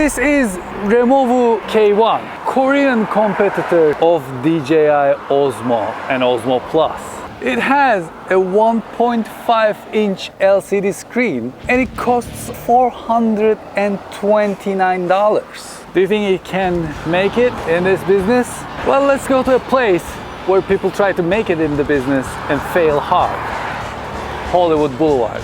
This is Removu K1, Korean competitor of DJI Osmo and Osmo Plus. It has a 1.5-inch LCD screen and it costs $429. Do you think it can make it in this business? Well, let's go to a place where people try to make it in the business and fail hard. Hollywood Boulevard.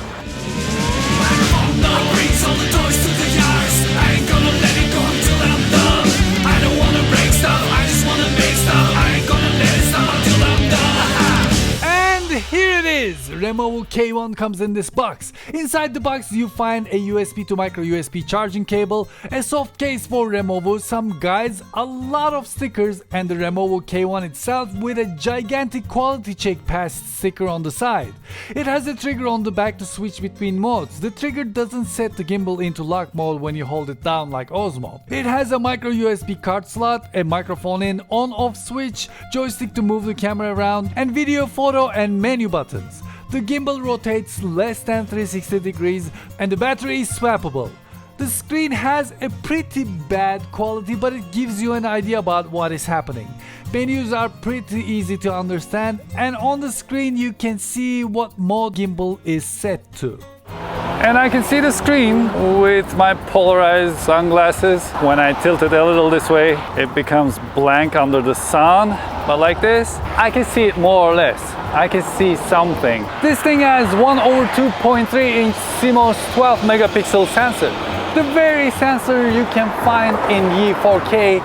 Here it is! Removu K1 comes in this box. Inside the box you find a USB to micro USB charging cable, a soft case for Removu, some guides, a lot of stickers, and the Removu K1 itself with a gigantic quality check pass sticker on the side. It has a trigger on the back to switch between modes. The trigger doesn't set the gimbal into lock mode when you hold it down like Osmo. It has a micro USB card slot, a microphone in on-off switch, joystick to move the camera around, and video, photo, and menu buttons. The gimbal rotates less than 360 degrees and the battery is swappable. The screen has a pretty bad quality, but it gives you an idea about what is happening. Menus are pretty easy to understand, and on the screen you can see what mode gimbal is set to. And I can see the screen with my polarized sunglasses. When I tilt it a little this way, it becomes blank under the sun. But like this, I can see it more or less. I can see something. This thing has 1/2.3-inch CMOS 12 megapixel sensor. The very sensor you can find in Yi4K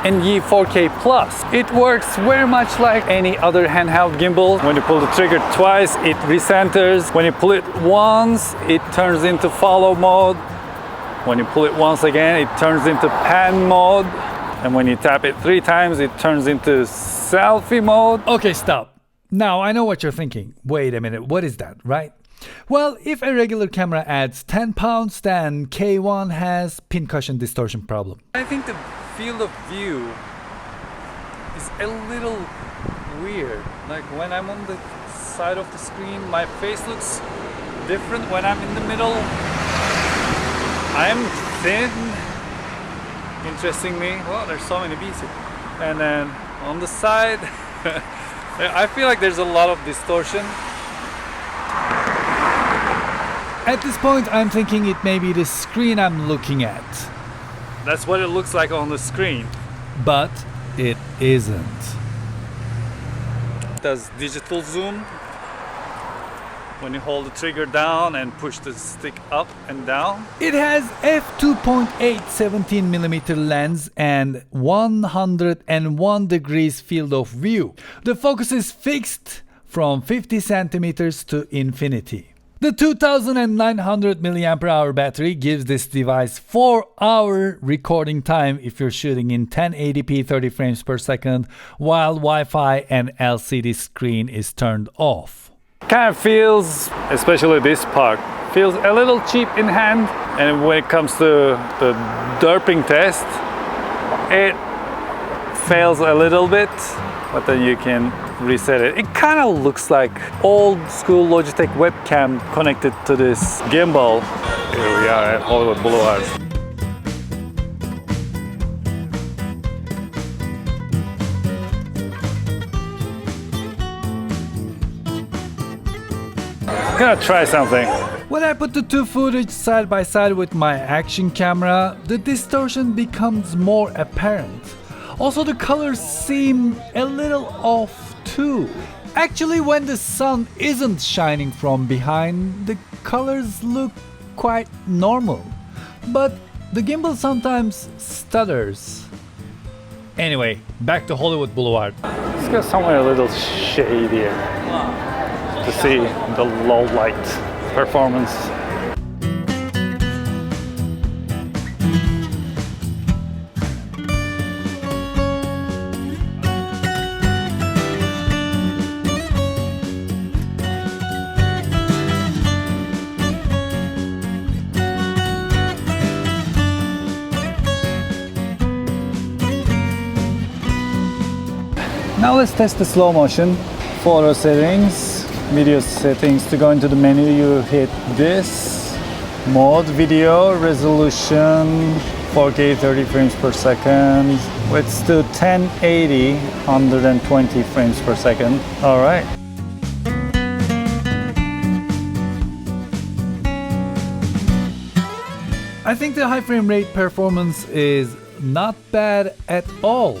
and Yi4K Plus. It works very much like any other handheld gimbal. When you pull the trigger twice, it recenters. When you pull it once, it turns into follow mode. When you pull it once again, it turns into pan mode. And when you tap it 3 times, it turns into selfie mode. Okay, stop. Now I know what you're thinking. Wait a minute, what is that, right? Well, if a regular camera adds 10 pounds, then K1 has pincushion distortion problem. I think the field of view is a little weird. Like when I'm on the side of the screen, my face looks different. When I'm in the middle, I'm thin. Interestingly, well, there's so many bees here. And then on the side, I feel like there's a lot of distortion. At this point, I'm thinking it may be the screen I'm looking at. That's what it looks like on the screen. But it isn't. It does digital zoom. When you hold the trigger down and push the stick up and down. It has f2.8 17mm lens and 101 degrees field of view. The focus is fixed from 50 centimeters to infinity. The 2900 mAh battery gives this device 4-hour recording time if you're shooting in 1080p 30 frames per second while Wi-Fi and LCD screen is turned off. Kind of feels, especially this part, feels a little cheap in hand, and when it comes to the derping test, it fails a little bit, but then you can reset it. It kind of looks like old school Logitech webcam connected to this gimbal. Here we are at Hollywood Boulevard. I'm gonna try something. When I put the two footage side by side with my action camera, the distortion becomes more apparent. Also, the colors seem a little off too. Actually, when the sun isn't shining from behind, the colors look quite normal. But the gimbal sometimes stutters. Anyway, back to Hollywood Boulevard. Let's go somewhere a little shadier to see the low light performance. Now let's test the slow motion. Photo settings, video settings. To go into the menu, you hit this. Mode, video, resolution, 4K 30 frames per second. Let's do 1080, 120 frames per second. All right. I think the high frame rate performance is not bad at all.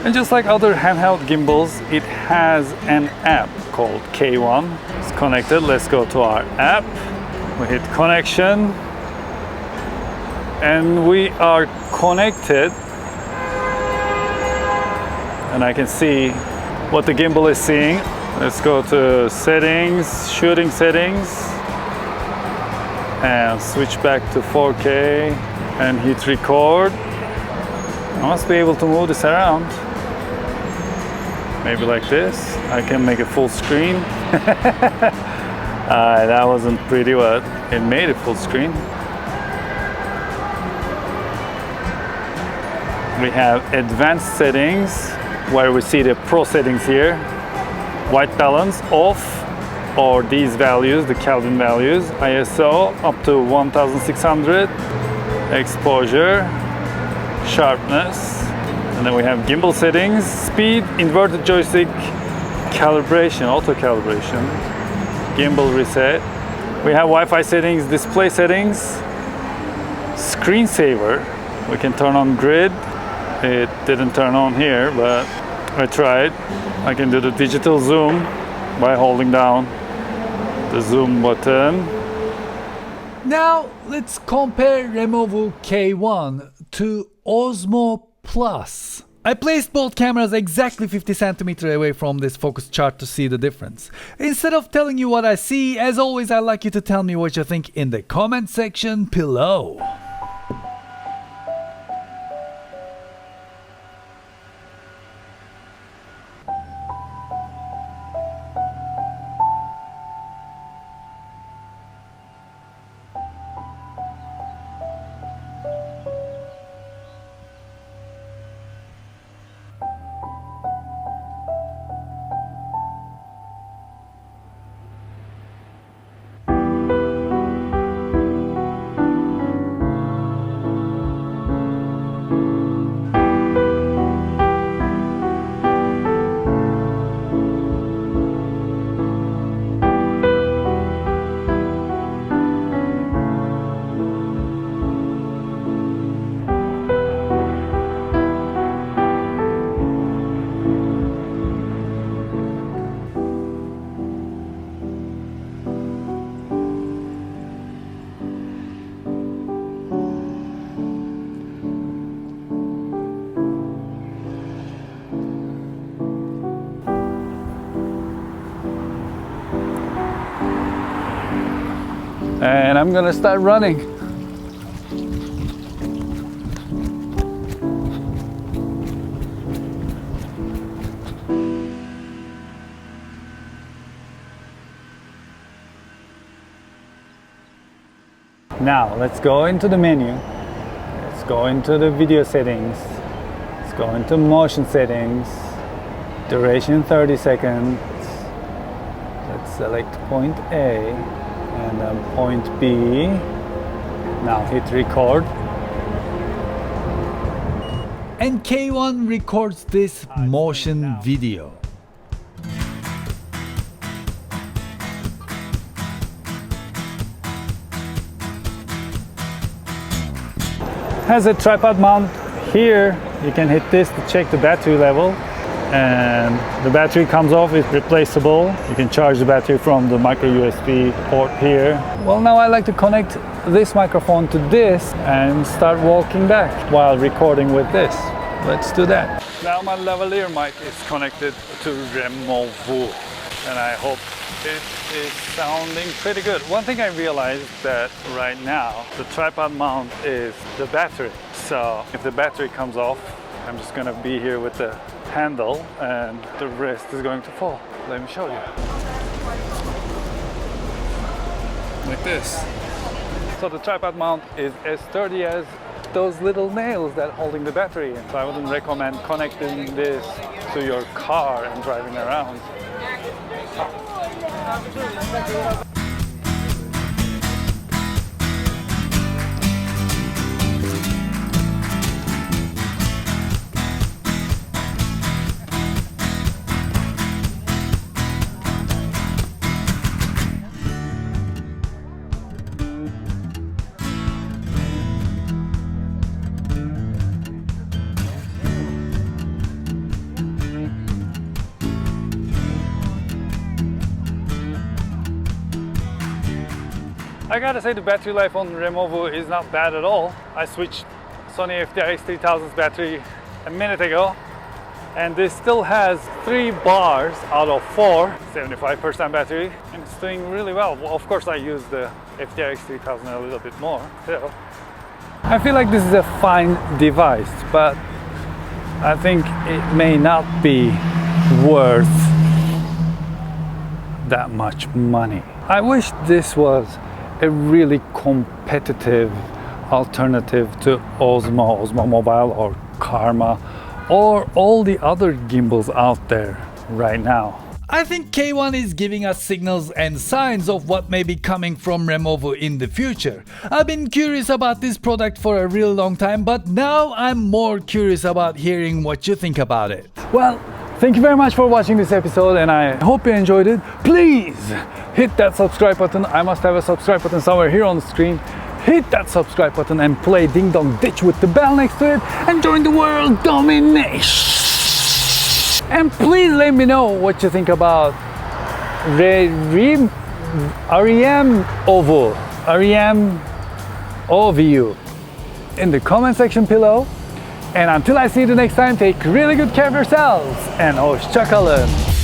And just like other handheld gimbals, it has an app called K1. It's connected. Let's go to our app. We hit connection. And we are connected. And I can see what the gimbal is seeing. Let's go to settings, shooting settings. And switch back to 4K and hit record. I must be able to move this around. Maybe like this. I can make a full screen. That wasn't pretty, but it made a full screen. We have advanced settings where we see the pro settings here. White balance off, or these values, the Kelvin values. ISO up to 1600. Exposure, sharpness. And then we have gimbal settings, speed, inverted joystick, calibration, auto calibration, gimbal reset. We have Wi-Fi settings, display settings, screensaver. We can turn on grid. It didn't turn on here, but I tried. I can do the digital zoom by holding down the zoom button. Now let's compare Removu K1 to Osmo Plus. I placed both cameras exactly 50 centimeters away from this focus chart to see the difference. Instead of telling you what I see, as always I'd like you to tell me what you think in the comment section below. And I'm gonna start running. Now let's go into the menu. Let's go into the video settings. Let's go into motion settings. Duration 30 seconds. Let's select point A and then point B. Now hit record. And K1 records this motion video. Has a tripod mount here. You can hit this to check the battery level, and the battery comes off. It's replaceable. You can charge the battery from the micro USB port here. Well, now I like to connect this microphone to this and start walking back while recording with this. Let's do that. Now my lavalier mic is connected to Removu, and I hope it is sounding pretty good. One thing I realized that right now the tripod mount is the battery. So if the battery comes off, I'm just gonna be here with the handle and the rest is going to fall. Let me show you. Like this. So the tripod mount is as sturdy as those little nails that holding the battery in. So I wouldn't recommend connecting this to your car and driving around. I gotta say the battery life on Removu is not bad at all. I switched Sony FDR X3000's battery a minute ago, and this still has 3 bars out of 4, 75% battery, and it's doing really well. Well, of course I use the FDR X3000 a little bit more still. I feel like this is a fine device, but I think it may not be worth that much money. I wish this was a really competitive alternative to Osmo Mobile or Karma or all the other gimbals out there right now. I think K1 is giving us signals and signs of what may be coming from Removu in the future. I've been curious about this product for a real long time, but now I'm more curious about hearing what you think about it. Well, thank you very much for watching this episode, and I hope you enjoyed it. Please hit that subscribe button. I must have a subscribe button somewhere here on the screen. Hit that subscribe button and play Ding Dong Ditch with the bell next to it and join the world domination. And please let me know what you think about Removu in the comment section below. And until I see you the next time, take really good care of yourselves and hoşça kalın.